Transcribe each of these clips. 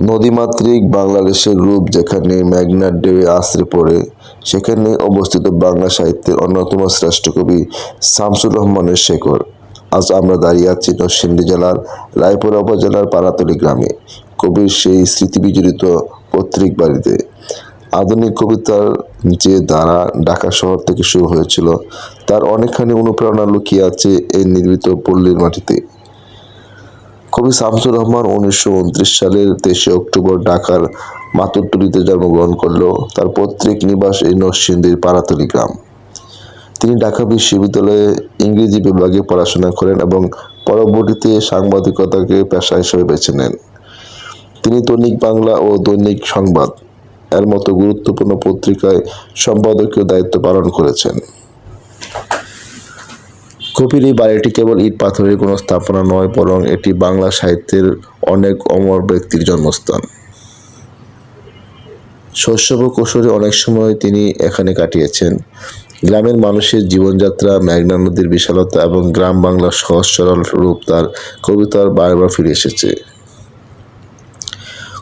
নদীমাতৃক বাংলাদেশের রূপ যেখানে মেঘনার ঢেউয়ে আছড়ে পড়ে, সেখানে অবস্থিত বাংলা সাহিত্যের অন্যতম শ্রেষ্ঠ কবি শামসুর রহমানের শেকড়। আজ আমরা দাঁড়িয়ে আছি নরসিংদী জেলার রায়পুরা উপজেলার পাড়াতলী গ্রামে, কবির সেই স্মৃতিবিজড়িত পৈতৃক বাড়িতে। আধুনিক কবিতার যে ধারা ঢাকা শহর থেকে শুরু হয়েছিল, তার অনেকখানি অনুপ্রেরণা লুকিয়ে আছে এই নির্মিত পল্লীর মাটিতে। কবি শামসুর রহমান 1929 সালের 23 অক্টোবর ঢাকার মাতুরটুলিতে জন্মগ্রহণ করলেও তার পৈতৃক নিবাস এই নরসিংদীর পাড়াতলী গ্রাম। তিনি ঢাকা বিশ্ববিদ্যালয়ে ইংরেজি বিভাগে পড়াশোনা করেন এবং পরবর্তীতে সাংবাদিকতাকে পেশা হিসেবে বেছে নেন। তিনি দৈনিক বাংলা ও দৈনিক সংবাদ এর মতো গুরুত্বপূর্ণ পত্রিকায় সম্পাদকীয় দায়িত্ব পালন করেছেন। কবির এই বাড়িটি কেবল ইট পাথরের কোনো স্থাপনা নয়, বরং এটি বাংলা সাহিত্যের অনেক অমর ব্যক্তির জন্মস্থান। শৈশব ও কৈশোরে অনেক সময় তিনি এখানে কাটিয়েছেন। গ্রামের মানুষের জীবনযাত্রা, মেঘনা নদীর বিশালতা এবং গ্রাম বাংলার সহজ সরল রূপ তার কবিতার বারবার ফিরে এসেছে।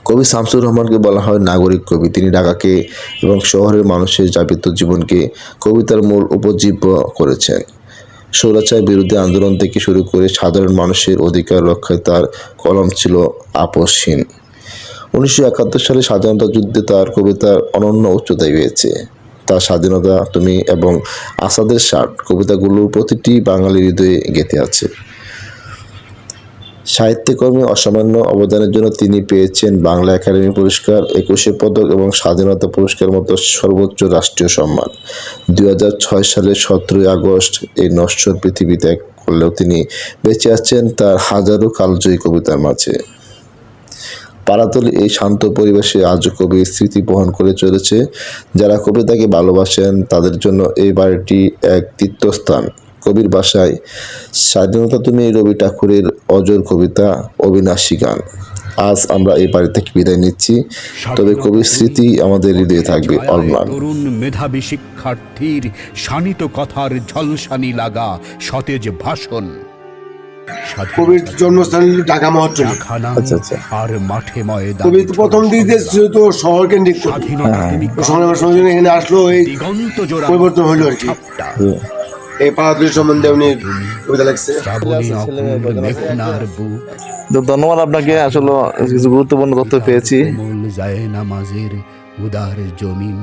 কবি শামসুর রহমানকে বলা হয় নাগরিক কবি। তিনি ঢাকাকে এবং শহরের মানুষের যাপিত জীবনকে কবিতার মূল উপজীব্য করেছেন। স্বৈরাচার বিরুদ্ধে আন্দোলন থেকে শুরু করে সাধারণ মানুষের অধিকার রক্ষায় তার কলম ছিল আপোষহীন। 1971 সালে স্বাধীনতা যুদ্ধে তার কবিতার অনন্য উচ্চতায় পেয়েছে। তার স্বাধীনতা, তুমি এবং আসাদের ষাট কবিতাগুলোর প্রতিটি বাঙালির হৃদয়ে গেঁথে আছে। সাহিত্যকর্মে অসামান্য অবদানের জন্য তিনি পেয়েছেন বাংলা একাডেমি পুরস্কার, 21 পদক এবং স্বাধীনতা পুরস্কার মতো সর্বোচ্চ রাষ্ট্রীয় সম্মান। 2006 সালের 17 আগস্ট এই নশ্বর পৃথিবী ত্যাগ করলেও তিনি বেঁচে আছেন তার হাজারো কালজয়ী কবিতার মাঝে। পাড়াতলী এই শান্ত পরিবেশে আজও কবির স্মৃতি বহন করে চলেছে। যারা কবিতাকে ভালোবাসেন তাদের জন্য এই বাড়িটি এক তীর্থস্থান। কবির ভাষায়, স্বাধীনতা তুমি রবি ঠাকুরের অজর কবিতা, অবিনাশী গান। আজ আমরা এই বাড়ি থেকে বিদায় নিচ্ছি, তবে কবির স্মৃতি আমাদের হৃদয়ে থাকবে অম্লান। তরুণ মেধাবী শিক্ষার্থীর শানিত কথার ঝলসানি লাগা সতেজ ভাষণ। কবির জন্মস্থান ঢাকা মহাট্টলি। আর মাঠে ময়দান কবি প্রথম দিকে তো শহর কেন্দ্রিক এখানে আসলো, এই পরিবর্তন হলো আর কি। এই পাড়াতলী সম্বন্ধে উনি কবিতা লিখছে। ধন্যবাদ আপনাকে, আসলে কিছু গুরুত্বপূর্ণ তথ্য পেয়েছি। নামাজের উদার জমিন।